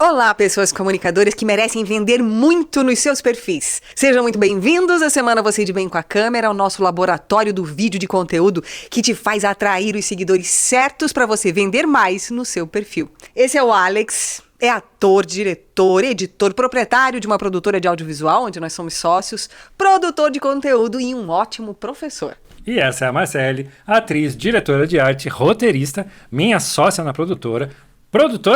Olá, pessoas comunicadoras que merecem vender muito nos seus perfis. Sejam muito bem-vindos à Semana Você de Bem com a Câmera, o nosso laboratório do vídeo de conteúdo que te faz atrair os seguidores certos para você vender mais no seu perfil. Esse é o Alex, é ator, diretor, editor, proprietário de uma produtora de audiovisual, onde nós somos sócios, produtor de conteúdo e um ótimo professor. E essa é a Marcele, atriz, diretora de arte, roteirista, minha sócia na produtora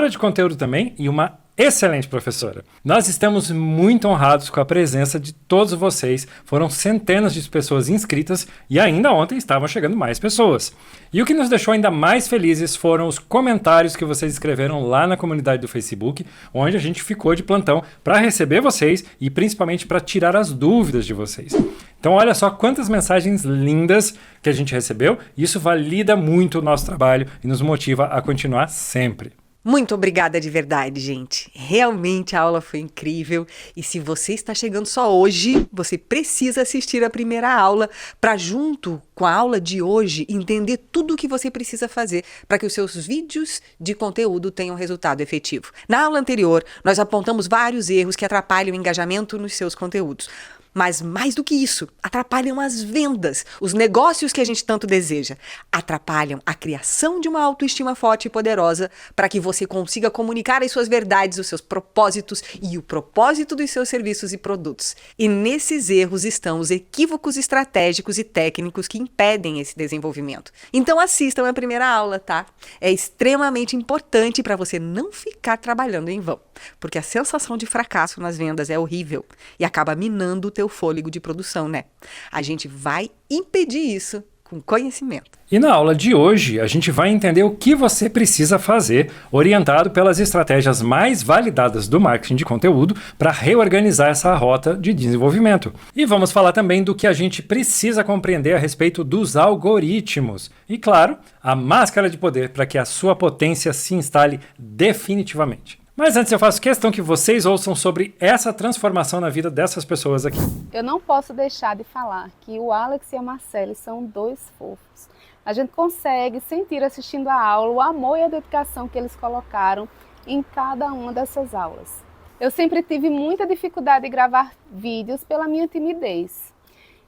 de conteúdo também e uma excelente professora. Nós estamos muito honrados com a presença de todos vocês. Foram centenas de pessoas inscritas e ainda ontem estavam chegando mais pessoas. E o que nos deixou ainda mais felizes foram os comentários que vocês escreveram lá na comunidade do Facebook, onde a gente ficou de plantão para receber vocês e principalmente para tirar as dúvidas de vocês. Então olha só quantas mensagens lindas que a gente recebeu. Isso valida muito o nosso trabalho e nos motiva a continuar sempre. Muito obrigada de verdade, gente. Realmente a aula foi incrível. E se você está chegando só hoje, você precisa assistir a primeira aula para, junto com a aula de hoje, entender tudo o que você precisa fazer para que os seus vídeos de conteúdo tenham resultado efetivo. Na aula anterior, nós apontamos vários erros que atrapalham o engajamento nos seus conteúdos. Mas mais do que isso, atrapalham as vendas, os negócios que a gente tanto deseja. Atrapalham a criação de uma autoestima forte e poderosa para que você consiga comunicar as suas verdades, os seus propósitos e o propósito dos seus serviços e produtos. E nesses erros estão os equívocos estratégicos e técnicos que impedem esse desenvolvimento. Então assistam a primeira aula, tá? É extremamente importante para você não ficar trabalhando em vão, porque a sensação de fracasso nas vendas é horrível e acaba minando o teu fôlego de produção, né? A gente vai impedir isso com conhecimento. E na aula de hoje, a gente vai entender o que você precisa fazer, orientado pelas estratégias mais validadas do marketing de conteúdo para reorganizar essa rota de desenvolvimento. E vamos falar também do que a gente precisa compreender a respeito dos algoritmos. E claro, a máscara de poder para que a sua potência se instale definitivamente. Mas antes eu faço questão que vocês ouçam sobre essa transformação na vida dessas pessoas aqui. Eu não posso deixar de falar que o Alex e a Marcele são dois fofos. A gente consegue sentir assistindo a aula o amor e a dedicação que eles colocaram em cada uma dessas aulas. Eu sempre tive muita dificuldade de gravar vídeos pela minha timidez.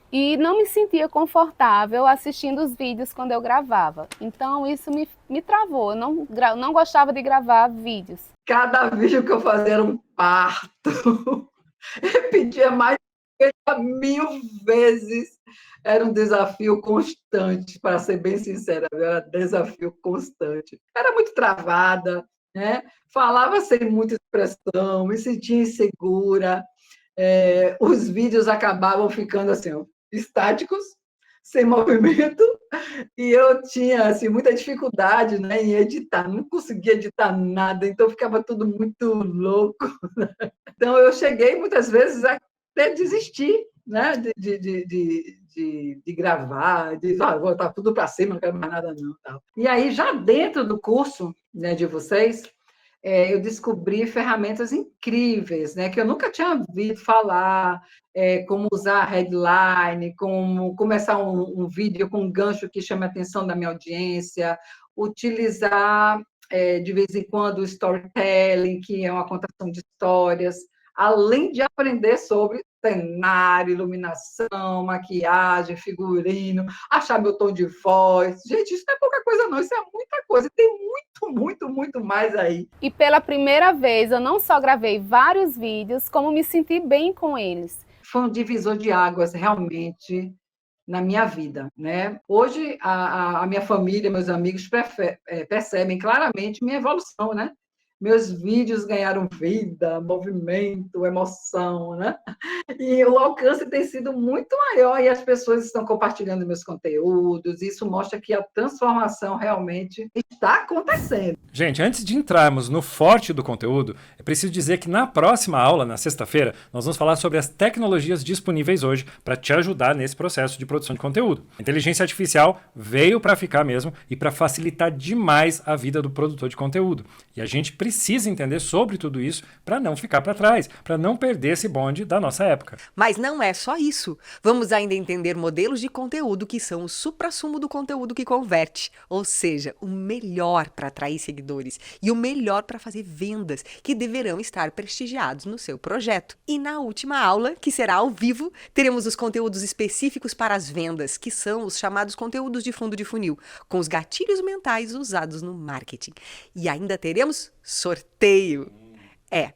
E não me sentia confortável assistindo os vídeos quando eu gravava. Então isso me travou, eu não gostava de gravar vídeos. Cada vídeo que eu fazia era um parto. Repetia mais de 1000 vezes. Era um desafio constante, para ser bem sincera, era um desafio constante. Era muito travada, né? Falava sem muita expressão, me sentia insegura. Os vídeos acabavam ficando assim, estáticos, sem movimento, e eu tinha assim, muita dificuldade, né, em editar, não conseguia editar nada, então ficava tudo muito louco. Então eu cheguei muitas vezes a até desistir, né, de gravar, voltar tudo para cima, não quero mais nada não. Tal. E aí, já dentro do curso, né, de vocês, eu descobri ferramentas incríveis, né, que eu nunca tinha ouvido falar, como usar headline, como começar um vídeo com um gancho que chame a atenção da minha audiência, utilizar, de vez em quando, o storytelling, que é uma contação de histórias, além de aprender sobre cenário, iluminação, maquiagem, figurino, achar meu tom de voz. Gente, isso não é pouca coisa não, isso é muita coisa, tem muito mais aí. E pela primeira vez, eu não só gravei vários vídeos, como me senti bem com eles. Foi um divisor de águas, realmente, na minha vida, né? Hoje, a minha família, meus amigos percebem claramente minha evolução, né? Meus vídeos ganharam vida, movimento, emoção, né? E o alcance tem sido muito maior e as pessoas estão compartilhando meus conteúdos. Isso mostra que a transformação realmente está acontecendo. Gente, antes de entrarmos no forte do conteúdo, é preciso dizer que na próxima aula, na sexta-feira, nós vamos falar sobre as tecnologias disponíveis hoje para te ajudar nesse processo de produção de conteúdo. A inteligência artificial veio para ficar mesmo e para facilitar demais a vida do produtor de conteúdo. E a gente precisa entender sobre tudo isso para não ficar para trás, para não perder esse bonde da nossa época. Mas não é só isso. Vamos ainda entender modelos de conteúdo que são o suprassumo do conteúdo que converte, ou seja, o melhor para atrair seguidores e o melhor para fazer vendas que deverão estar prestigiados no seu projeto. E na última aula, que será ao vivo, teremos os conteúdos específicos para as vendas, que são os chamados conteúdos de fundo de funil, com os gatilhos mentais usados no marketing. E ainda teremos sorteio.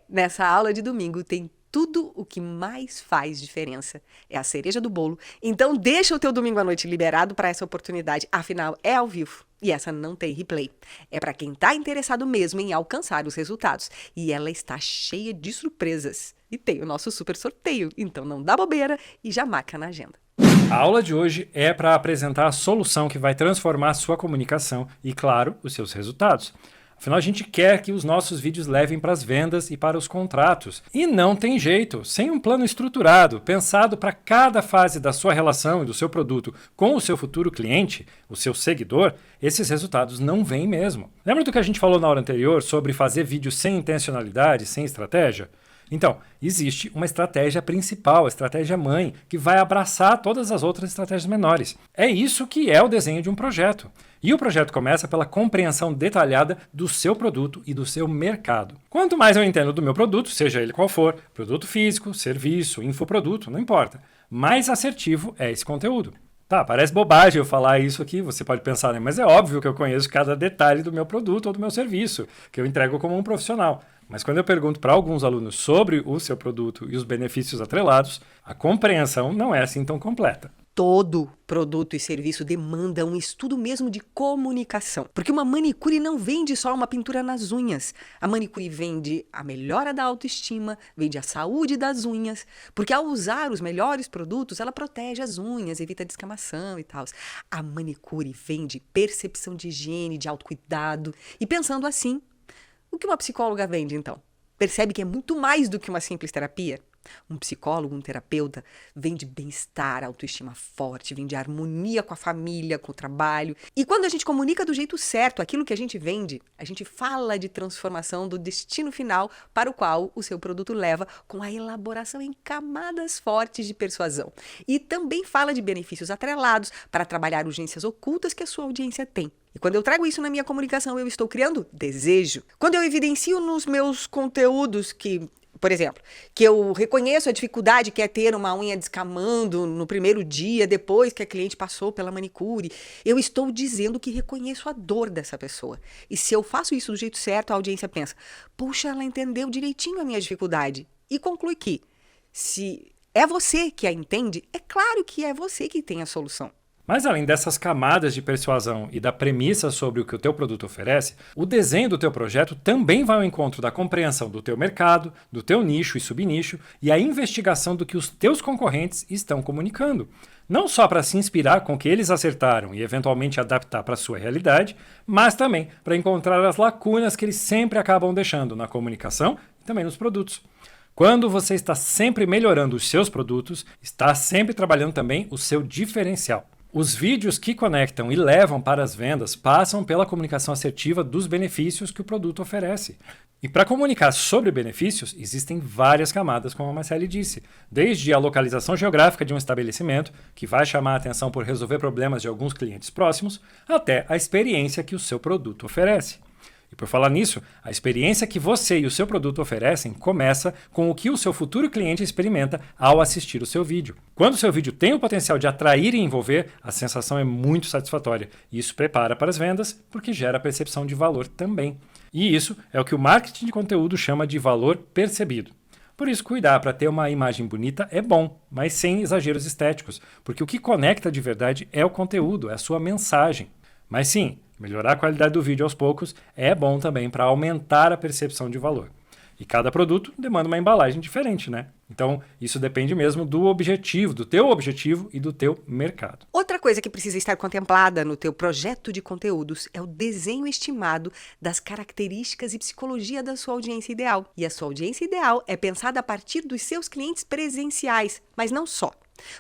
Nessa aula de domingo tem tudo o que mais faz diferença. É a cereja do bolo. Então deixa o teu domingo à noite liberado para essa oportunidade. Afinal, é ao vivo. E essa não tem replay. É para quem está interessado mesmo em alcançar os resultados. E ela está cheia de surpresas. E tem o nosso super sorteio. Então não dá bobeira e já marca na agenda. A aula de hoje é para apresentar a solução que vai transformar a sua comunicação e, claro, os seus resultados. Afinal, a gente quer que os nossos vídeos levem para as vendas e para os contratos. E não tem jeito, sem um plano estruturado, pensado para cada fase da sua relação e do seu produto com o seu futuro cliente, o seu seguidor, esses resultados não vêm mesmo. Lembra do que a gente falou na hora anterior sobre fazer vídeos sem intencionalidade, sem estratégia? Então, existe uma estratégia principal, a estratégia mãe, que vai abraçar todas as outras estratégias menores. É isso que é o desenho de um projeto. E o projeto começa pela compreensão detalhada do seu produto e do seu mercado. Quanto mais eu entendo do meu produto, seja ele qual for, produto físico, serviço, infoproduto, não importa, mais assertivo é esse conteúdo. Tá, parece bobagem eu falar isso aqui, você pode pensar, né? Mas é óbvio que eu conheço cada detalhe do meu produto ou do meu serviço, que eu entrego como um profissional. Mas quando eu pergunto para alguns alunos sobre o seu produto e os benefícios atrelados, a compreensão não é assim tão completa. Todo produto e serviço demanda um estudo mesmo de comunicação. Porque uma manicure não vende só uma pintura nas unhas. A manicure vende a melhora da autoestima, vende a saúde das unhas. Porque ao usar os melhores produtos, ela protege as unhas, evita descamação e tal. A manicure vende percepção de higiene, de autocuidado. E pensando assim, o que uma psicóloga vende então? Percebe que é muito mais do que uma simples terapia? Um psicólogo, um terapeuta, vende bem-estar, autoestima forte, vende harmonia com a família, com o trabalho. E quando a gente comunica do jeito certo aquilo que a gente vende, a gente fala de transformação do destino final para o qual o seu produto leva, com a elaboração em camadas fortes de persuasão. E também fala de benefícios atrelados para trabalhar urgências ocultas que a sua audiência tem. E quando eu trago isso na minha comunicação, eu estou criando desejo. Quando eu evidencio nos meus conteúdos por exemplo, que eu reconheço a dificuldade que é ter uma unha descamando no primeiro dia, depois que a cliente passou pela manicure, eu estou dizendo que reconheço a dor dessa pessoa. E se eu faço isso do jeito certo, a audiência pensa, puxa, ela entendeu direitinho a minha dificuldade. E conclui que, se é você que a entende, é claro que é você que tem a solução. Mas além dessas camadas de persuasão e da premissa sobre o que o teu produto oferece, o desenho do teu projeto também vai ao encontro da compreensão do teu mercado, do teu nicho e subnicho e a investigação do que os teus concorrentes estão comunicando. Não só para se inspirar com o que eles acertaram e eventualmente adaptar para a sua realidade, mas também para encontrar as lacunas que eles sempre acabam deixando na comunicação e também nos produtos. Quando você está sempre melhorando os seus produtos, está sempre trabalhando também o seu diferencial. Os vídeos que conectam e levam para as vendas passam pela comunicação assertiva dos benefícios que o produto oferece. E para comunicar sobre benefícios, existem várias camadas, como a Marcele disse. Desde a localização geográfica de um estabelecimento, que vai chamar a atenção por resolver problemas de alguns clientes próximos, até a experiência que o seu produto oferece. E por falar nisso, a experiência que você e o seu produto oferecem começa com o que o seu futuro cliente experimenta ao assistir o seu vídeo. Quando o seu vídeo tem o potencial de atrair e envolver, a sensação é muito satisfatória. E isso prepara para as vendas, porque gera percepção de valor também. E isso é o que o marketing de conteúdo chama de valor percebido. Por isso, cuidar para ter uma imagem bonita é bom, mas sem exageros estéticos, porque o que conecta de verdade é o conteúdo, é a sua mensagem. Mas sim, melhorar a qualidade do vídeo aos poucos é bom também para aumentar a percepção de valor. E cada produto demanda uma embalagem diferente, né? Então, isso depende mesmo do objetivo, do teu objetivo e do teu mercado. Outra coisa que precisa estar contemplada no teu projeto de conteúdos é o desenho estimado das características e psicologia da sua audiência ideal. E a sua audiência ideal é pensada a partir dos seus clientes presenciais, mas não só.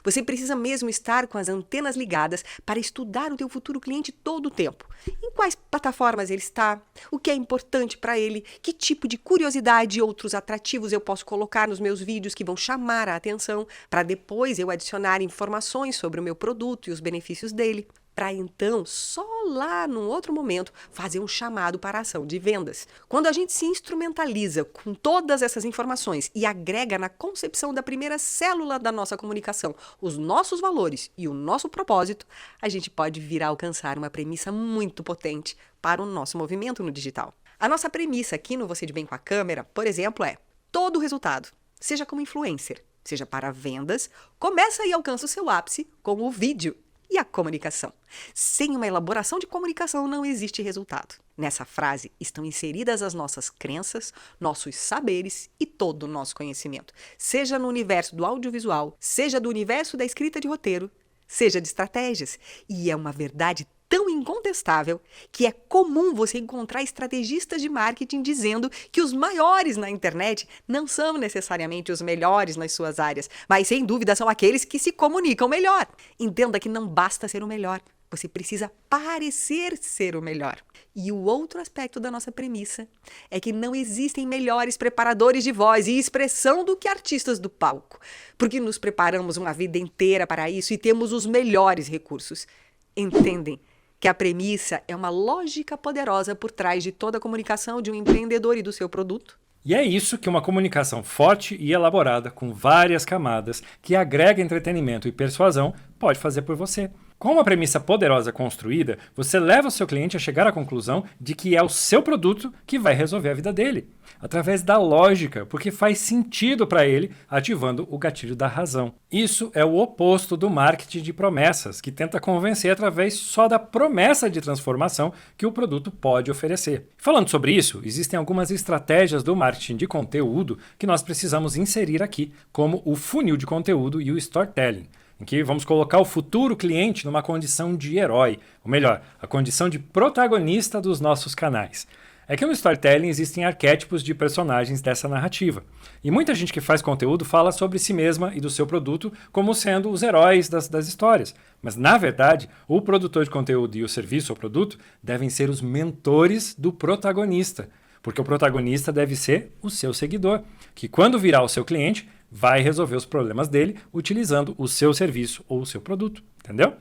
Você precisa mesmo estar com as antenas ligadas para estudar o teu futuro cliente todo o tempo. Em quais plataformas ele está, o que é importante para ele, que tipo de curiosidade e outros atrativos eu posso colocar nos meus vídeos que vão chamar a atenção, para depois eu adicionar informações sobre o meu produto e os benefícios dele. Para então, só lá num outro momento, fazer um chamado para a ação de vendas. Quando a gente se instrumentaliza com todas essas informações e agrega na concepção da primeira célula da nossa comunicação os nossos valores e o nosso propósito, a gente pode vir a alcançar uma premissa muito potente para o nosso movimento no digital. A nossa premissa aqui no Você de Bem com a Câmera, por exemplo, é: todo resultado, seja como influencer, seja para vendas, começa e alcança o seu ápice com o vídeo e a comunicação. Sem uma elaboração de comunicação não existe resultado. Nessa frase estão inseridas as nossas crenças, nossos saberes e todo o nosso conhecimento. Seja no universo do audiovisual, seja do universo da escrita de roteiro, seja de estratégias. E é uma verdade tão incontestável que é comum você encontrar estrategistas de marketing dizendo que os maiores na internet não são necessariamente os melhores nas suas áreas, mas sem dúvida são aqueles que se comunicam melhor. Entenda que não basta ser o melhor, você precisa parecer ser o melhor. E o outro aspecto da nossa premissa é que não existem melhores preparadores de voz e expressão do que artistas do palco, porque nos preparamos uma vida inteira para isso e temos os melhores recursos. Entendem que a premissa é uma lógica poderosa por trás de toda a comunicação de um empreendedor e do seu produto? E é isso que uma comunicação forte e elaborada, com várias camadas, que agrega entretenimento e persuasão, pode fazer por você. Com uma premissa poderosa construída, você leva o seu cliente a chegar à conclusão de que é o seu produto que vai resolver a vida dele, através da lógica, porque faz sentido para ele, ativando o gatilho da razão. Isso é o oposto do marketing de promessas, que tenta convencer através só da promessa de transformação que o produto pode oferecer. Falando sobre isso, existem algumas estratégias do marketing de conteúdo que nós precisamos inserir aqui, como o funil de conteúdo e o storytelling, em que vamos colocar o futuro cliente numa condição de herói, ou melhor, a condição de protagonista dos nossos canais. É que no storytelling existem arquétipos de personagens dessa narrativa. E muita gente que faz conteúdo fala sobre si mesma e do seu produto como sendo os heróis das histórias. Mas, na verdade, o produtor de conteúdo e o serviço ou produto devem ser os mentores do protagonista. Porque o protagonista deve ser o seu seguidor, que quando virar o seu cliente, vai resolver os problemas dele utilizando o seu serviço ou o seu produto, entendeu?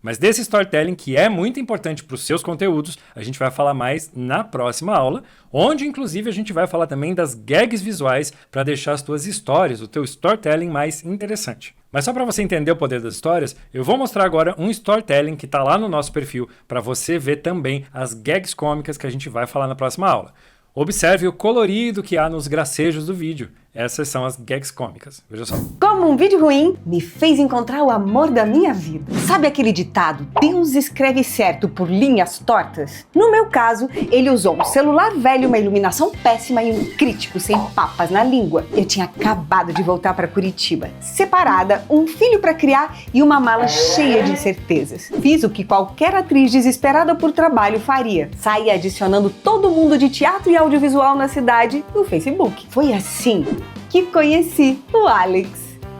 Mas desse storytelling, que é muito importante para os seus conteúdos, a gente vai falar mais na próxima aula, onde inclusive a gente vai falar também das gags visuais para deixar as tuas histórias, o teu storytelling mais interessante. Mas só para você entender o poder das histórias, eu vou mostrar agora um storytelling que está lá no nosso perfil para você ver também as gags cômicas que a gente vai falar na próxima aula. Observe o colorido que há nos gracejos do vídeo. Essas são as gags cômicas. Veja só. Como um vídeo ruim me fez encontrar o amor da minha vida. Sabe aquele ditado, Deus escreve certo por linhas tortas? No meu caso, ele usou um celular velho, uma iluminação péssima e um crítico sem papas na língua. Eu tinha acabado de voltar para Curitiba, separada, um filho para criar e uma mala cheia de incertezas. Fiz o que qualquer atriz desesperada por trabalho faria. Saí adicionando todo mundo de teatro e audiovisual na cidade no Facebook. Foi assim que conheci o Alex,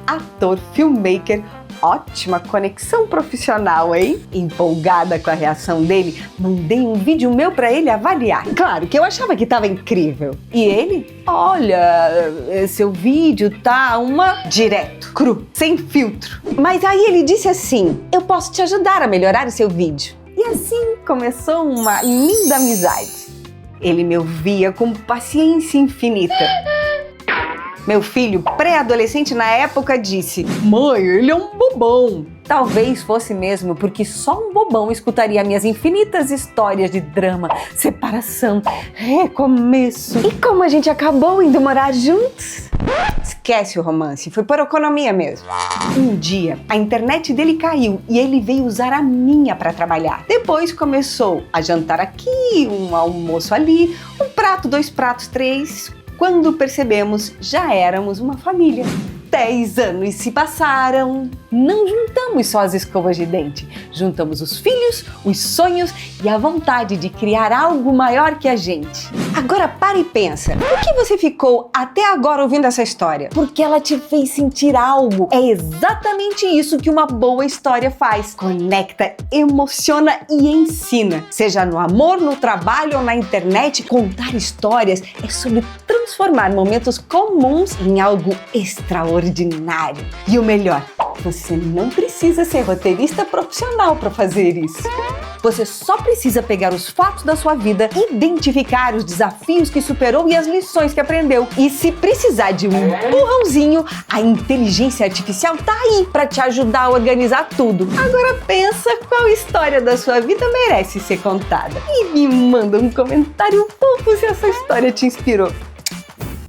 ator, filmmaker, ótima conexão profissional, hein? Empolgada com a reação dele, mandei um vídeo meu pra ele avaliar. Claro que eu achava que tava incrível. E ele, olha, seu vídeo tá direto, cru, sem filtro. Mas aí ele disse assim, eu posso te ajudar a melhorar o seu vídeo. E assim começou uma linda amizade. Ele me ouvia com paciência infinita. Meu filho, pré-adolescente na época, disse: mãe, ele é um bobão. Talvez fosse mesmo, porque só um bobão escutaria minhas infinitas histórias de drama, separação, recomeço. E como a gente acabou indo morar juntos? Esquece o romance, foi por economia mesmo. Um dia, a internet dele caiu e ele veio usar a minha para trabalhar. Depois começou a jantar aqui, um almoço ali, um prato, 2 pratos, 3... Quando percebemos, já éramos uma família. 10 anos se passaram. Não juntamos só as escovas de dente. Juntamos os filhos, os sonhos e a vontade de criar algo maior que a gente. Agora para e pensa, por que você ficou até agora ouvindo essa história? Porque ela te fez sentir algo. É exatamente isso que uma boa história faz. Conecta, emociona e ensina. Seja no amor, no trabalho ou na internet, contar histórias é sobre transformar momentos comuns em algo extraordinário. E o melhor, você não precisa ser roteirista profissional para fazer isso. Você só precisa pegar os fatos da sua vida, identificar os desafios que superou e as lições que aprendeu. E se precisar de um empurrãozinho, a inteligência artificial tá aí para te ajudar a organizar tudo. Agora pensa qual história da sua vida merece ser contada. E me manda um comentário fofo se essa história te inspirou.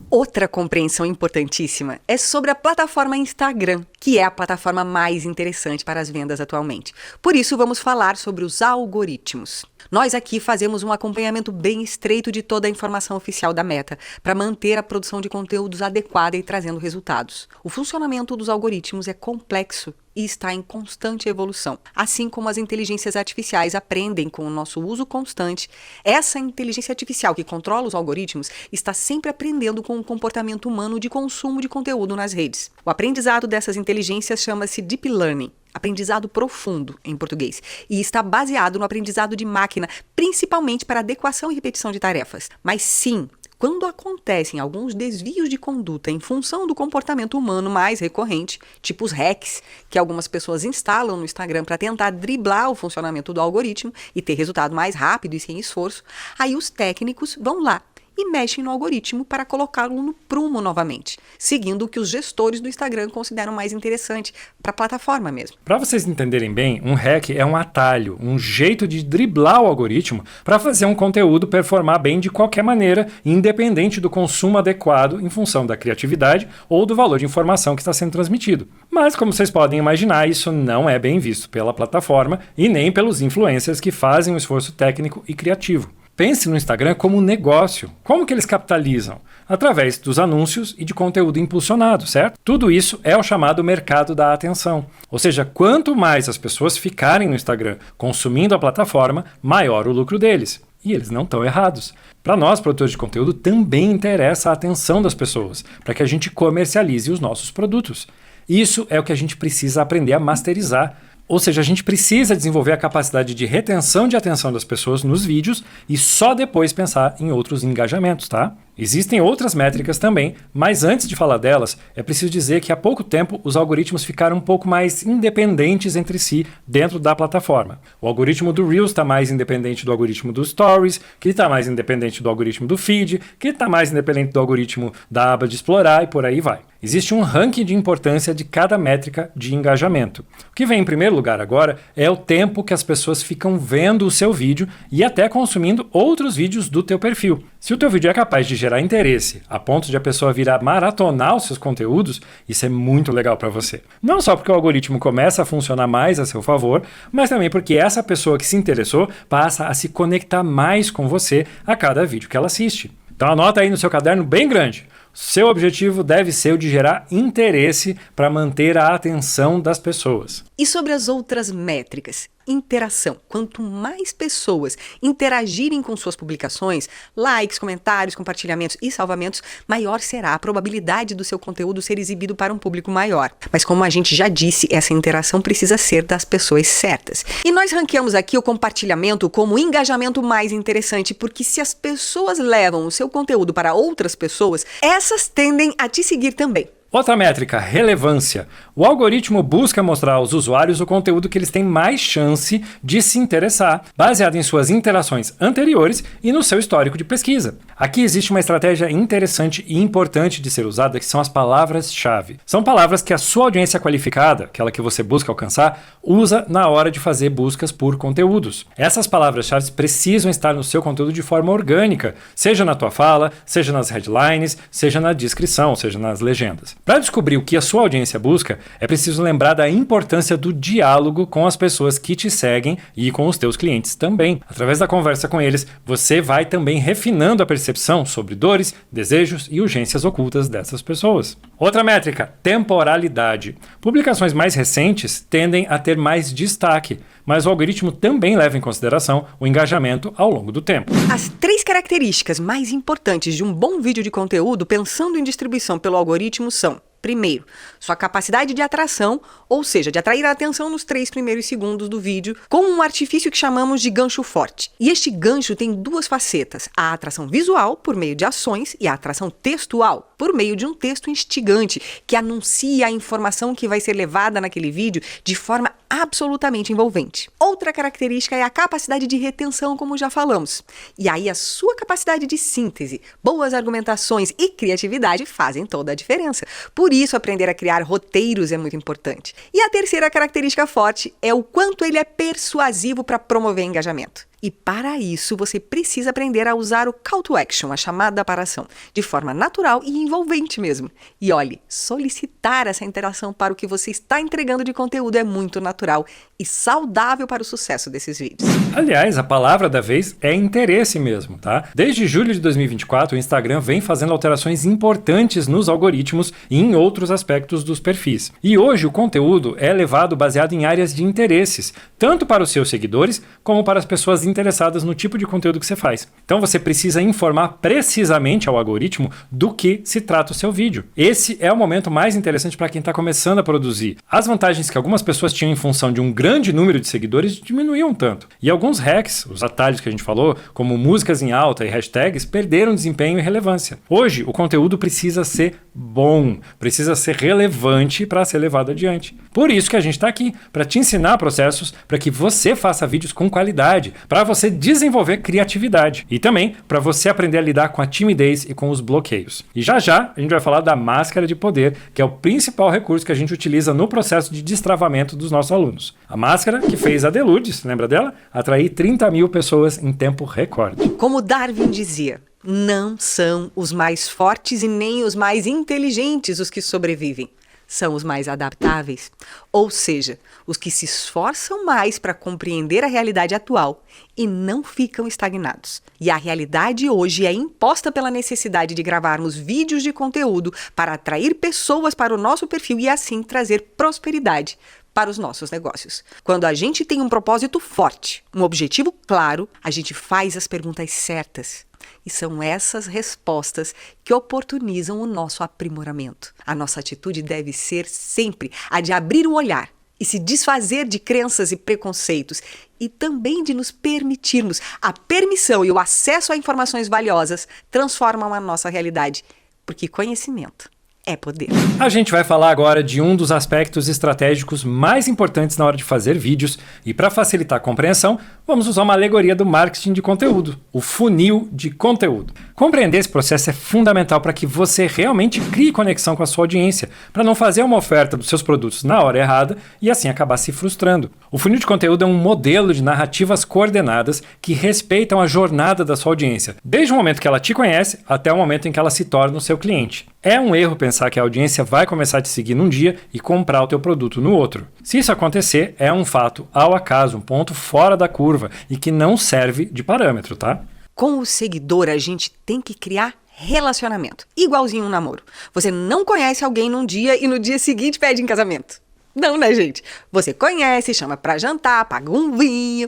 Outra compreensão importantíssima é sobre a plataforma Instagram, que é a plataforma mais interessante para as vendas atualmente. Por isso, vamos falar sobre os algoritmos. Nós aqui fazemos um acompanhamento bem estreito de toda a informação oficial da Meta, para manter a produção de conteúdos adequada e trazendo resultados. O funcionamento dos algoritmos é complexo e está em constante evolução. Assim como as inteligências artificiais aprendem com o nosso uso constante, essa inteligência artificial que controla os algoritmos está sempre aprendendo com o comportamento humano de consumo de conteúdo nas redes. O aprendizado dessas inteligências chama-se Deep Learning, aprendizado profundo em português, e está baseado no aprendizado de máquina, principalmente para adequação e repetição de tarefas. Mas sim, quando acontecem alguns desvios de conduta em função do comportamento humano mais recorrente, tipo os hacks que algumas pessoas instalam no Instagram para tentar driblar o funcionamento do algoritmo e ter resultado mais rápido e sem esforço, aí os técnicos vão lá e mexem no algoritmo para colocá-lo no prumo novamente, seguindo o que os gestores do Instagram consideram mais interessante para a plataforma mesmo. Para vocês entenderem bem, um hack é um atalho, um jeito de driblar o algoritmo para fazer um conteúdo performar bem de qualquer maneira, independente do consumo adequado em função da criatividade ou do valor de informação que está sendo transmitido. Mas, como vocês podem imaginar, isso não é bem visto pela plataforma e nem pelos influencers que fazem um esforço técnico e criativo. Pense no Instagram como um negócio. Como que eles capitalizam? Através dos anúncios e de conteúdo impulsionado, certo? Tudo isso é o chamado mercado da atenção. Ou seja, quanto mais as pessoas ficarem no Instagram consumindo a plataforma, maior o lucro deles. E eles não estão errados. Para nós, produtores de conteúdo, também interessa a atenção das pessoas, para que a gente comercialize os nossos produtos. Isso é o que a gente precisa aprender a masterizar. Ou seja, a gente precisa desenvolver a capacidade de retenção de atenção das pessoas nos vídeos e só depois pensar em outros engajamentos, tá? Existem outras métricas também, mas antes de falar delas, é preciso dizer que há pouco tempo os algoritmos ficaram um pouco mais independentes entre si dentro da plataforma. O algoritmo do Reels está mais independente do algoritmo do Stories, que está mais independente do algoritmo do Feed, que está mais independente do algoritmo da aba de explorar e por aí vai. Existe um ranking de importância de cada métrica de engajamento. O que vem em primeiro lugar agora é o tempo que as pessoas ficam vendo o seu vídeo e até consumindo outros vídeos do teu perfil. Se o teu vídeo é capaz de gerar interesse a ponto de a pessoa vir a maratonar os seus conteúdos, isso é muito legal para você. Não só porque o algoritmo começa a funcionar mais a seu favor, mas também porque essa pessoa que se interessou passa a se conectar mais com você a cada vídeo que ela assiste. Então anota aí no seu caderno bem grande. Seu objetivo deve ser o de gerar interesse para manter a atenção das pessoas. E sobre as outras métricas? Interação. Quanto mais pessoas interagirem com suas publicações, likes, comentários, compartilhamentos e salvamentos, maior será a probabilidade do seu conteúdo ser exibido para um público maior. Mas como a gente já disse, essa interação precisa ser das pessoas certas. E nós ranqueamos aqui o compartilhamento como o engajamento mais interessante, porque se as pessoas levam o seu conteúdo para outras pessoas, essas tendem a te seguir também. Outra métrica, relevância. O algoritmo busca mostrar aos usuários o conteúdo que eles têm mais chance de se interessar, baseado em suas interações anteriores e no seu histórico de pesquisa. Aqui existe uma estratégia interessante e importante de ser usada, que são as palavras-chave. São palavras que a sua audiência qualificada, aquela que você busca alcançar, usa na hora de fazer buscas por conteúdos. Essas palavras-chave precisam estar no seu conteúdo de forma orgânica, seja na tua fala, seja nas headlines, seja na descrição, seja nas legendas. Para descobrir o que a sua audiência busca, é preciso lembrar da importância do diálogo com as pessoas que te seguem e com os teus clientes também. Através da conversa com eles, você vai também refinando a percepção sobre dores, desejos e urgências ocultas dessas pessoas. Outra métrica, temporalidade. Publicações mais recentes tendem a ter mais destaque, mas o algoritmo também leva em consideração o engajamento ao longo do tempo. As 3 características mais importantes de um bom vídeo de conteúdo pensando em distribuição pelo algoritmo são: primeiro, sua capacidade de atração, ou seja, de atrair a atenção nos 3 primeiros segundos do vídeo, com um artifício que chamamos de gancho forte. E este gancho tem 2 facetas: a atração visual, por meio de ações, e a atração textual, por meio de um texto instigante, que anuncia a informação que vai ser levada naquele vídeo de forma absolutamente envolvente. Outra característica é a capacidade de retenção, como já falamos. E aí a sua capacidade de síntese, boas argumentações e criatividade fazem toda a diferença. Por isso, aprender a criar roteiros é muito importante. E a terceira característica forte é o quanto ele é persuasivo para promover engajamento. E para isso, você precisa aprender a usar o call to action, a chamada para ação, de forma natural e envolvente mesmo. E olhe, solicitar essa interação para o que você está entregando de conteúdo é muito natural e saudável para o sucesso desses vídeos. Aliás, a palavra da vez é interesse mesmo, tá? Desde julho de 2024, o Instagram vem fazendo alterações importantes nos algoritmos e em outros aspectos dos perfis. E hoje o conteúdo é levado baseado em áreas de interesses, tanto para os seus seguidores como para as pessoas interessadas no tipo de conteúdo que você faz. Então você precisa informar precisamente ao algoritmo do que se trata o seu vídeo. Esse é o momento mais interessante para quem está começando a produzir. As vantagens que algumas pessoas tinham em função de um grande número de seguidores diminuíam um tanto. E alguns hacks, os atalhos que a gente falou, como músicas em alta e hashtags, perderam desempenho e relevância. Hoje, o conteúdo precisa ser bom, precisa ser relevante para ser levado adiante. Por isso que a gente está aqui, para te ensinar processos para que você faça vídeos com qualidade, para você desenvolver criatividade e também para você aprender a lidar com a timidez e com os bloqueios. E já já a gente vai falar da máscara de poder, que é o principal recurso que a gente utiliza no processo de destravamento dos nossos alunos. A máscara que fez a Deludes, lembra dela? Atrair 30 mil pessoas em tempo recorde. Como Darwin dizia, não são os mais fortes e nem os mais inteligentes os que sobrevivem. São os mais adaptáveis, ou seja, os que se esforçam mais para compreender a realidade atual e não ficam estagnados. E a realidade hoje é imposta pela necessidade de gravarmos vídeos de conteúdo para atrair pessoas para o nosso perfil e assim trazer prosperidade para os nossos negócios. Quando a gente tem um propósito forte, um objetivo claro, a gente faz as perguntas certas. E são essas respostas que oportunizam o nosso aprimoramento. A nossa atitude deve ser sempre a de abrir o olhar e se desfazer de crenças e preconceitos e também de nos permitirmos. A permissão e o acesso a informações valiosas transformam a nossa realidade, porque conhecimento é poder. A gente vai falar agora de um dos aspectos estratégicos mais importantes na hora de fazer vídeos e para facilitar a compreensão, vamos usar uma alegoria do marketing de conteúdo, o funil de conteúdo. Compreender esse processo é fundamental para que você realmente crie conexão com a sua audiência, para não fazer uma oferta dos seus produtos na hora errada e assim acabar se frustrando. O funil de conteúdo é um modelo de narrativas coordenadas que respeitam a jornada da sua audiência, desde o momento que ela te conhece até o momento em que ela se torna o seu cliente. É um erro pensar que a audiência vai começar a te seguir num dia e comprar o teu produto no outro. Se isso acontecer, é um fato ao acaso, um ponto fora da curva e que não serve de parâmetro, tá? Com o seguidor, a gente tem que criar relacionamento, igualzinho um namoro. Você não conhece alguém num dia e no dia seguinte pede em casamento. Não, né, gente? Você conhece, chama pra jantar, paga um vinho,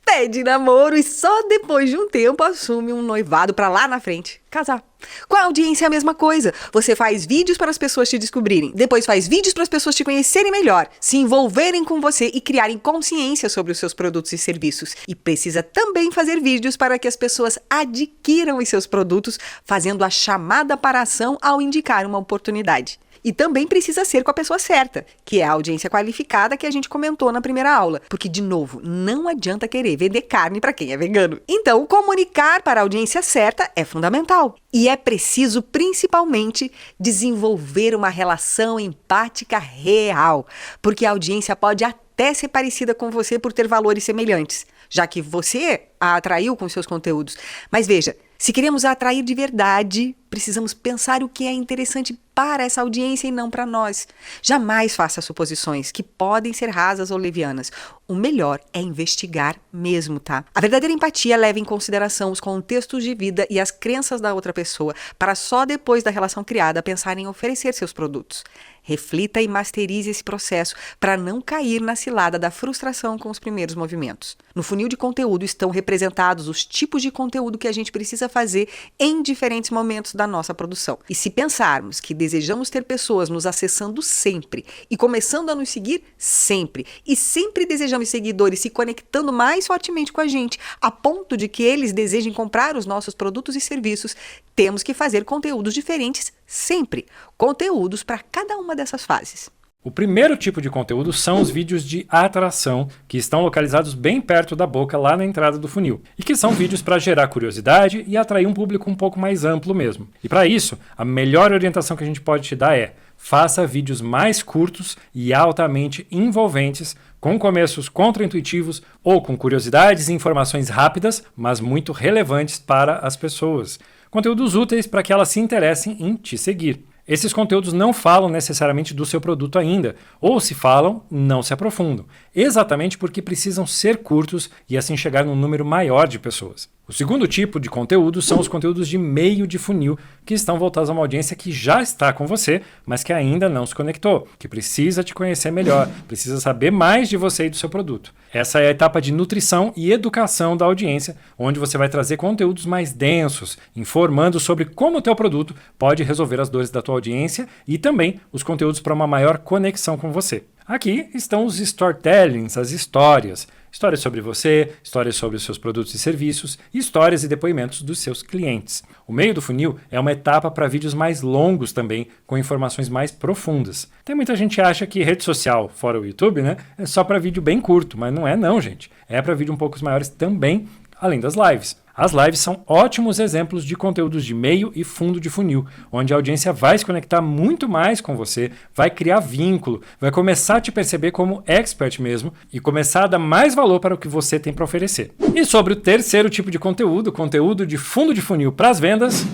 pede namoro e só depois de um tempo assume um noivado pra lá na frente casar. Com a audiência é a mesma coisa. Você faz vídeos para as pessoas te descobrirem, depois faz vídeos para as pessoas te conhecerem melhor, se envolverem com você e criarem consciência sobre os seus produtos e serviços. E precisa também fazer vídeos para que as pessoas adquiram os seus produtos, fazendo a chamada para a ação ao indicar uma oportunidade. E também precisa ser com a pessoa certa, que é a audiência qualificada que a gente comentou na primeira aula. Porque, de novo, não adianta querer vender carne para quem é vegano. Então, comunicar para a audiência certa é fundamental. E é preciso, principalmente, desenvolver uma relação empática real. Porque a audiência pode até ser parecida com você por ter valores semelhantes, já que você a atraiu com seus conteúdos. Mas veja, se queremos atrair de verdade, precisamos pensar o que é interessante para essa audiência e não para nós. Jamais faça suposições que podem ser rasas ou levianas. O melhor é investigar mesmo, tá? A verdadeira empatia leva em consideração os contextos de vida e as crenças da outra pessoa, para só depois da relação criada pensar em oferecer seus produtos. Reflita e masterize esse processo para não cair na cilada da frustração com os primeiros movimentos. No funil de conteúdo estão representados os tipos de conteúdo que a gente precisa fazer em diferentes momentos da nossa produção. E se pensarmos que desejamos ter pessoas nos acessando sempre e começando a nos seguir sempre, e sempre desejamos seguidores se conectando mais fortemente com a gente, a ponto de que eles desejem comprar os nossos produtos e serviços, temos que fazer conteúdos diferentes sempre. Conteúdos para cada uma dessas fases. O primeiro tipo de conteúdo são os vídeos de atração, que estão localizados bem perto da boca, lá na entrada do funil, e que são vídeos para gerar curiosidade e atrair um público um pouco mais amplo mesmo. E para isso, a melhor orientação que a gente pode te dar é: faça vídeos mais curtos e altamente envolventes, com começos contraintuitivos ou com curiosidades e informações rápidas, mas muito relevantes para as pessoas. Conteúdos úteis para que elas se interessem em te seguir. Esses conteúdos não falam necessariamente do seu produto ainda, ou se falam, não se aprofundam, exatamente porque precisam ser curtos e assim chegar num número maior de pessoas. O segundo tipo de conteúdo são os conteúdos de meio de funil, que estão voltados a uma audiência que já está com você, mas que ainda não se conectou, que precisa te conhecer melhor, precisa saber mais de você e do seu produto. Essa é a etapa de nutrição e educação da audiência, onde você vai trazer conteúdos mais densos, informando sobre como o teu produto pode resolver as dores da tua audiência e também os conteúdos para uma maior conexão com você. Aqui estão os storytellings, as histórias. Histórias sobre você, histórias sobre os seus produtos e serviços, histórias e depoimentos dos seus clientes. O meio do funil é uma etapa para vídeos mais longos também, com informações mais profundas. Tem muita gente que acha que rede social, fora o YouTube, né, é só para vídeo bem curto, mas não é não, gente. É para vídeo um pouco maiores também, além das lives. As lives são ótimos exemplos de conteúdos de meio e fundo de funil, onde a audiência vai se conectar muito mais com você, vai criar vínculo, vai começar a te perceber como expert mesmo e começar a dar mais valor para o que você tem para oferecer. E sobre o terceiro tipo de conteúdo, conteúdo de fundo de funil para as vendas,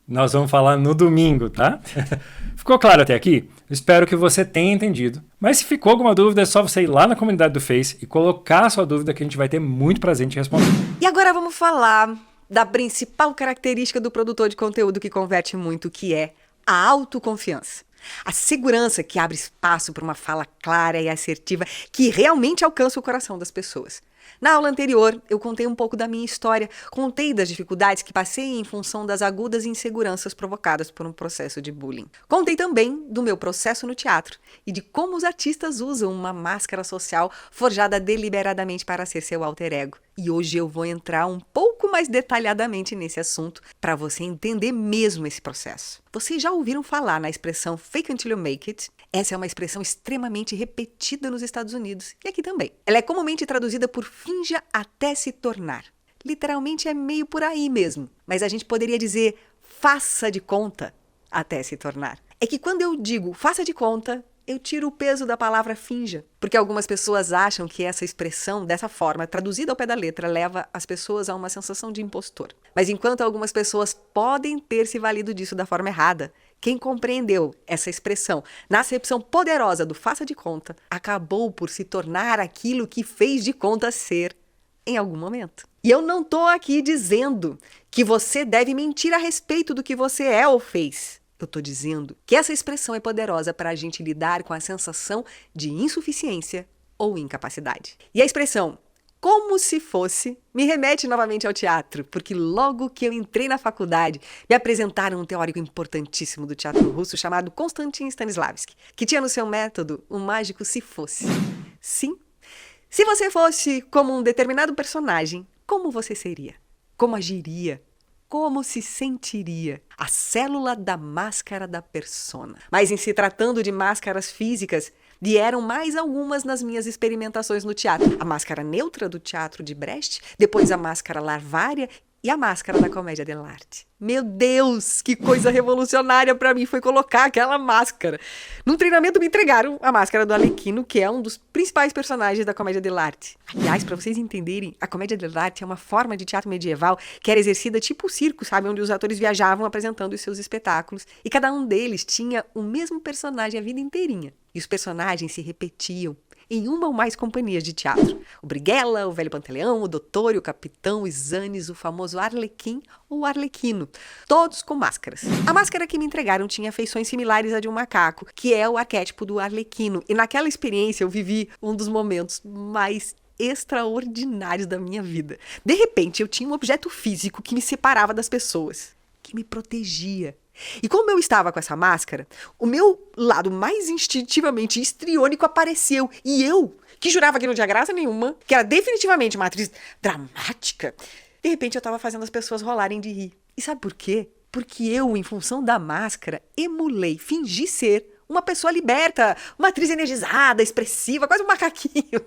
nós vamos falar no domingo, tá? Ficou claro até aqui? Espero que você tenha entendido. Mas se ficou alguma dúvida, é só você ir lá na comunidade do Face e colocar a sua dúvida, que a gente vai ter muito prazer em te responder. E agora vamos falar da principal característica do produtor de conteúdo que converte muito, que é a autoconfiança. A segurança que abre espaço para uma fala clara e assertiva que realmente alcança o coração das pessoas. Na aula anterior, eu contei um pouco da minha história, contei das dificuldades que passei em função das agudas inseguranças provocadas por um processo de bullying. Contei também do meu processo no teatro e de como os artistas usam uma máscara social forjada deliberadamente para ser seu alter ego. E hoje eu vou entrar um pouco mais detalhadamente nesse assunto para você entender mesmo esse processo. Vocês já ouviram falar na expressão fake until you make it? Essa é uma expressão extremamente repetida nos Estados Unidos e aqui também. Ela é comumente traduzida por finja até se tornar. Literalmente é meio por aí mesmo, mas a gente poderia dizer faça de conta até se tornar. É que quando eu digo faça de conta, eu tiro o peso da palavra finja, porque algumas pessoas acham que essa expressão, dessa forma, traduzida ao pé da letra, leva as pessoas a uma sensação de impostor. Mas enquanto algumas pessoas podem ter se valido disso da forma errada, quem compreendeu essa expressão na acepção poderosa do faça de conta, acabou por se tornar aquilo que fez de conta ser em algum momento. E eu não estou aqui dizendo que você deve mentir a respeito do que você é ou fez. Eu estou dizendo que essa expressão é poderosa para a gente lidar com a sensação de insuficiência ou incapacidade. E a expressão como se fosse me remete novamente ao teatro, porque logo que eu entrei na faculdade, me apresentaram um teórico importantíssimo do teatro russo chamado Konstantin Stanislavski, que tinha no seu método o mágico se fosse. Sim, se você fosse como um determinado personagem, como você seria? Como agiria? Como se sentiria? A célula da máscara da persona. Mas em se tratando de máscaras físicas, vieram mais algumas nas minhas experimentações no teatro. A máscara neutra do teatro de Brecht, depois a máscara larvária e a máscara da comédia dell'arte. Meu Deus, que coisa revolucionária para mim foi colocar aquela máscara. Num treinamento me entregaram a máscara do Arlequino, que é um dos principais personagens da comédia dell'arte. Aliás, para vocês entenderem, a comédia dell'arte é uma forma de teatro medieval que era exercida tipo o circo, sabe? Onde os atores viajavam apresentando os seus espetáculos. E cada um deles tinha o mesmo personagem a vida inteirinha. E os personagens se repetiam em uma ou mais companhias de teatro. O Brighella, o Velho Pantaleão, o Doutor, o Capitão, o Isanes, o famoso Arlequim ou Arlequino, todos com máscaras. A máscara que me entregaram tinha feições similares à de um macaco, que é o arquétipo do Arlequino. E naquela experiência eu vivi um dos momentos mais extraordinários da minha vida. De repente, eu tinha um objeto físico que me separava das pessoas, que me protegia. E como eu estava com essa máscara, o meu lado mais instintivamente histriônico apareceu. E eu, que jurava que não tinha graça nenhuma, que era definitivamente uma atriz dramática, de repente eu estava fazendo as pessoas rolarem de rir. E sabe por quê? Porque eu, em função da máscara, emulei, fingi ser uma pessoa liberta, uma atriz energizada, expressiva, quase um macaquinho.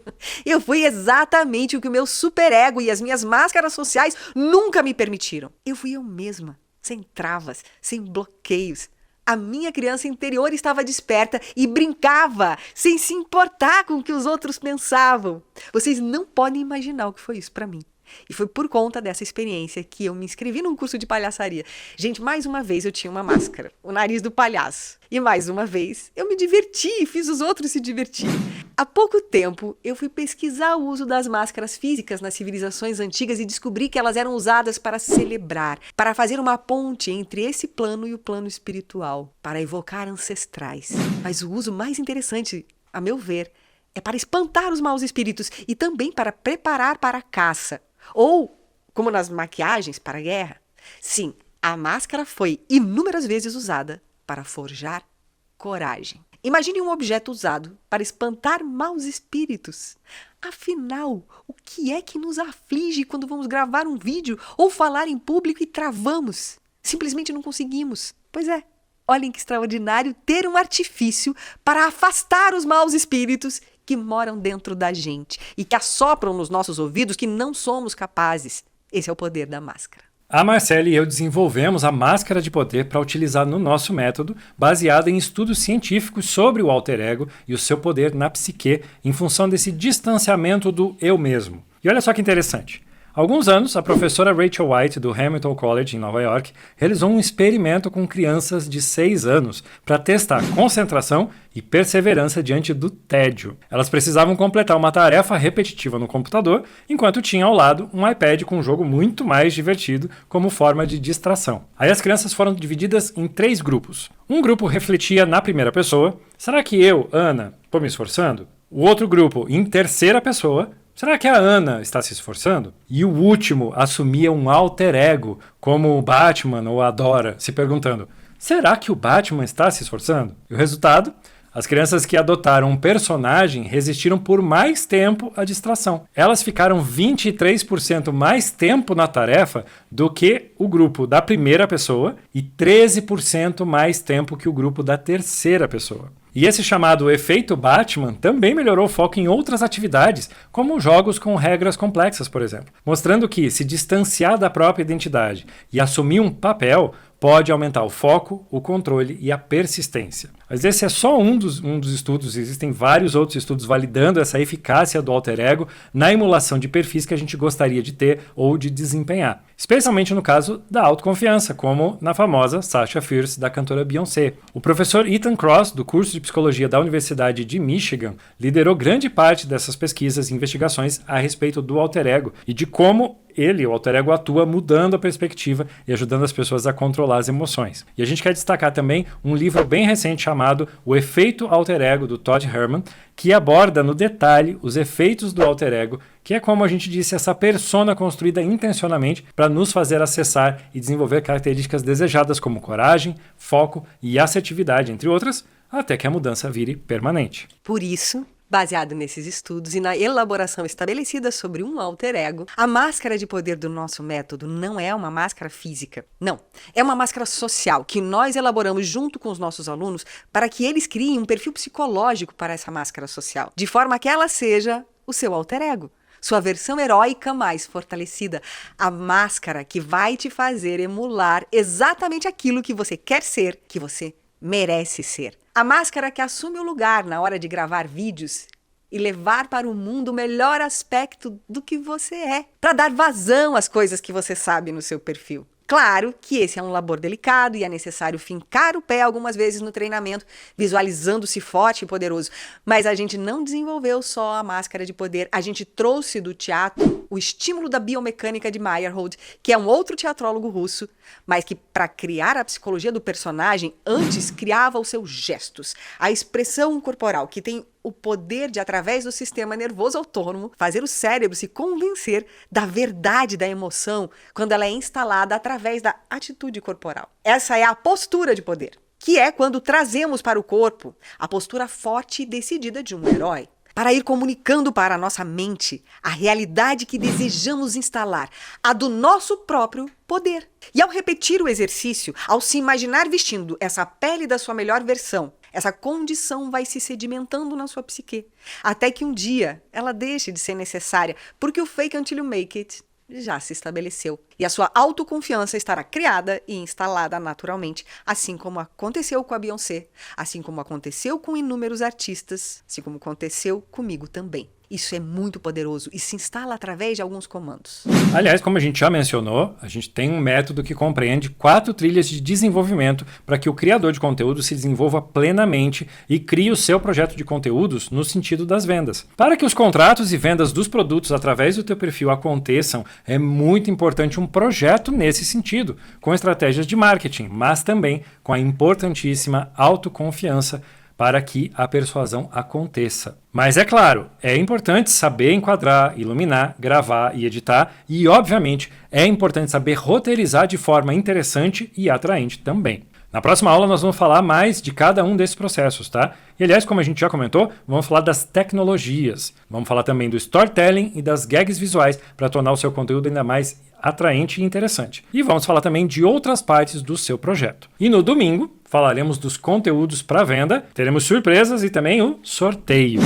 Eu fui exatamente o que o meu superego e as minhas máscaras sociais nunca me permitiram. Eu fui eu mesma. Sem travas, sem bloqueios. A minha criança interior estava desperta e brincava, sem se importar com o que os outros pensavam. Vocês não podem imaginar o que foi isso para mim. E foi por conta dessa experiência que eu me inscrevi num curso de palhaçaria. Gente, mais uma vez eu tinha uma máscara, o nariz do palhaço. E mais uma vez eu me diverti e fiz os outros se divertirem. Há pouco tempo eu fui pesquisar o uso das máscaras físicas nas civilizações antigas e descobri que elas eram usadas para celebrar, para fazer uma ponte entre esse plano e o plano espiritual, para evocar ancestrais. Mas o uso mais interessante, a meu ver, é para espantar os maus espíritos e também para preparar para a caça. Ou, como nas maquiagens para a guerra. Sim, a máscara foi inúmeras vezes usada para forjar coragem. Imagine um objeto usado para espantar maus espíritos. Afinal, o que é que nos aflige quando vamos gravar um vídeo ou falar em público e travamos? Simplesmente não conseguimos. Pois é, olhem que extraordinário ter um artifício para afastar os maus espíritos que moram dentro da gente e que assopram nos nossos ouvidos que não somos capazes. Esse é o poder da máscara. A Marcele e eu desenvolvemos a máscara de poder para utilizar no nosso método, baseado em estudos científicos sobre o alter ego e o seu poder na psique, em função desse distanciamento do eu mesmo. E olha só que interessante. Há alguns anos, a professora Rachel White, do Hamilton College, em Nova York, realizou um experimento com crianças de 6 anos para testar concentração e perseverança diante do tédio. Elas precisavam completar uma tarefa repetitiva no computador, enquanto tinham ao lado um iPad com um jogo muito mais divertido como forma de distração. Aí as crianças foram divididas em 3 grupos. Um grupo refletia na primeira pessoa: será que eu, Ana, estou me esforçando? O outro grupo, em terceira pessoa: será que a Ana está se esforçando? E o último assumia um alter ego, como o Batman ou a Dora, se perguntando: será que o Batman está se esforçando? E o resultado? As crianças que adotaram um personagem resistiram por mais tempo à distração. Elas ficaram 23% mais tempo na tarefa do que o grupo da primeira pessoa e 13% mais tempo que o grupo da terceira pessoa. E esse chamado efeito Batman também melhorou o foco em outras atividades, como jogos com regras complexas, por exemplo, mostrando que se distanciar da própria identidade e assumir um papel pode aumentar o foco, o controle e a persistência. Mas esse é só um dos estudos, existem vários outros estudos validando essa eficácia do alter ego na emulação de perfis que a gente gostaria de ter ou de desempenhar. Especialmente no caso da autoconfiança, como na famosa Sasha Fierce, da cantora Beyoncé. O professor Ethan Cross, do curso de psicologia da Universidade de Michigan, liderou grande parte dessas pesquisas e investigações a respeito do alter ego e de como o alter ego, atua mudando a perspectiva e ajudando as pessoas a controlar as emoções. E a gente quer destacar também um livro bem recente chamado O Efeito Alter Ego, do Todd Herman, que aborda no detalhe os efeitos do alter ego, que é, como a gente disse, essa persona construída intencionalmente para nos fazer acessar e desenvolver características desejadas como coragem, foco e assertividade, entre outras, até que a mudança vire permanente. Por isso, baseado nesses estudos e na elaboração estabelecida sobre um alter ego, a máscara de poder do nosso método não é uma máscara física. Não, é uma máscara social que nós elaboramos junto com os nossos alunos para que eles criem um perfil psicológico para essa máscara social, de forma que ela seja o seu alter ego. sua versão heróica mais fortalecida, a máscara que vai te fazer emular exatamente aquilo que você quer ser, que você merece ser. A máscara que assume o lugar na hora de gravar vídeos e levar para o mundo o melhor aspecto do que você é, para dar vazão às coisas que você sabe no seu perfil. Claro que esse é um labor delicado e é necessário fincar o pé algumas vezes no treinamento, visualizando-se forte e poderoso. Mas a gente não desenvolveu só a máscara de poder, a gente trouxe do teatro o estímulo da biomecânica de Meyerhold, que é um outro teatrólogo russo, mas que para criar a psicologia do personagem, antes criava os seus gestos, a expressão corporal, que tem o poder de, através do sistema nervoso autônomo, fazer o cérebro se convencer da verdade da emoção quando ela é instalada através da atitude corporal. Essa é a postura de poder, que é quando trazemos para o corpo a postura forte e decidida de um herói, para ir comunicando para a nossa mente a realidade que desejamos instalar, a do nosso próprio poder. E ao repetir o exercício, ao se imaginar vestindo essa pele da sua melhor versão, essa condição vai se sedimentando na sua psique, até que um dia ela deixe de ser necessária, porque o fake until you make it já se estabeleceu. E a sua autoconfiança estará criada e instalada naturalmente, assim como aconteceu com a Beyoncé, assim como aconteceu com inúmeros artistas, assim como aconteceu comigo também. Isso é muito poderoso e se instala através de alguns comandos. Aliás, como a gente já mencionou, a gente tem um método que compreende 4 trilhas de desenvolvimento para que o criador de conteúdo se desenvolva plenamente e crie o seu projeto de conteúdos no sentido das vendas. Para que os contratos e vendas dos produtos através do teu perfil aconteçam, é muito importante um projeto nesse sentido, com estratégias de marketing, mas também com a importantíssima autoconfiança para que a persuasão aconteça. Mas é claro, é importante saber enquadrar, iluminar, gravar e editar e, obviamente, é importante saber roteirizar de forma interessante e atraente também. Na próxima aula nós vamos falar mais de cada um desses processos, tá? E aliás, como a gente já comentou, vamos falar das tecnologias. Vamos falar também do storytelling e das gags visuais para tornar o seu conteúdo ainda mais atraente e interessante. E vamos falar também de outras partes do seu projeto. E no domingo, falaremos dos conteúdos para venda, teremos surpresas e também o sorteio.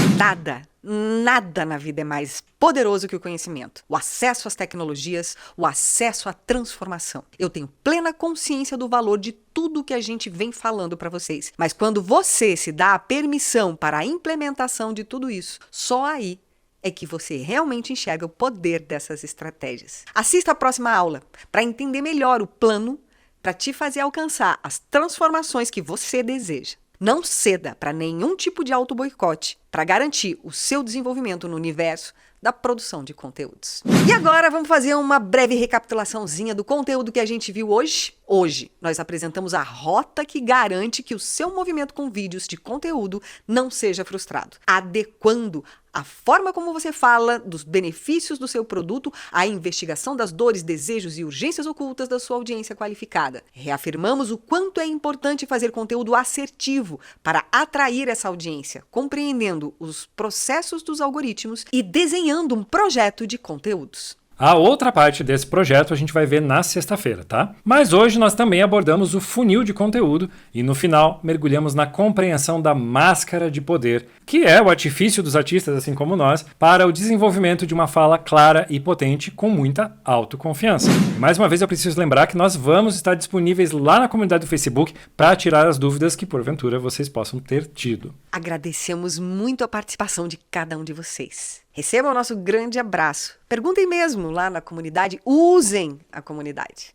Nada na vida é mais poderoso que o conhecimento. O acesso às tecnologias, o acesso à transformação. Eu tenho plena consciência do valor de tudo que a gente vem falando para vocês. Mas quando você se dá a permissão para a implementação de tudo isso, só aí é que você realmente enxerga o poder dessas estratégias. Assista a próxima aula para entender melhor o plano para te fazer alcançar as transformações que você deseja. Não ceda para nenhum tipo de auto-boicote para garantir o seu desenvolvimento no universo da produção de conteúdos. E agora vamos fazer uma breve recapitulaçãozinha do conteúdo que a gente viu hoje. Hoje nós apresentamos a rota que garante que o seu movimento com vídeos de conteúdo não seja frustrado, adequando a forma como você fala dos benefícios do seu produto à investigação das dores, desejos e urgências ocultas da sua audiência qualificada. Reafirmamos o quanto é importante fazer conteúdo assertivo para atrair essa audiência, compreendendo os processos dos algoritmos e desenhando um projeto de conteúdos. A outra parte desse projeto a gente vai ver na sexta-feira, tá? Mas hoje nós também abordamos o funil de conteúdo e no final mergulhamos na compreensão da máscara de poder, que é o artifício dos artistas, assim como nós, para o desenvolvimento de uma fala clara e potente com muita autoconfiança. Mais uma vez eu preciso lembrar que nós vamos estar disponíveis lá na comunidade do Facebook para tirar as dúvidas que porventura vocês possam ter tido. Agradecemos muito a participação de cada um de vocês. Recebam o nosso grande abraço. Perguntem mesmo lá na comunidade, usem a comunidade.